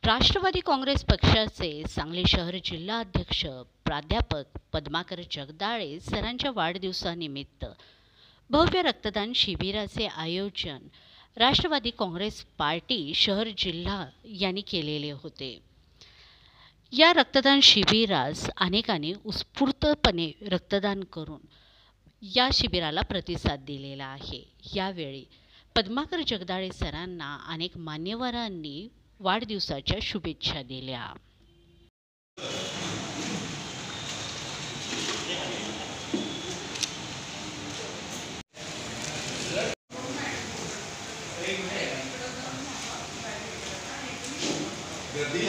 राष्ट्रवादी काँग्रेस पक्षाचे सांगली शहर जिल्हाध्यक्ष प्राध्यापक पद्माकर जगदाळे सरांच्या वाढदिवसानिमित्त भव्य रक्तदान शिबिराचे आयोजन राष्ट्रवादी काँग्रेस पार्टी शहर जिल्हा यांनी केलेले होते। या रक्तदान शिबिरास अनेकांनी उत्स्फूर्तपणे रक्तदान करून या शिबिराला प्रतिसाद दिलेला आहे। यावेळी पद्माकर जगदाळे सरांना अनेक मान्यवरांनी वाढदिवसाच्या शुभेच्छा दिल्या। गर्दी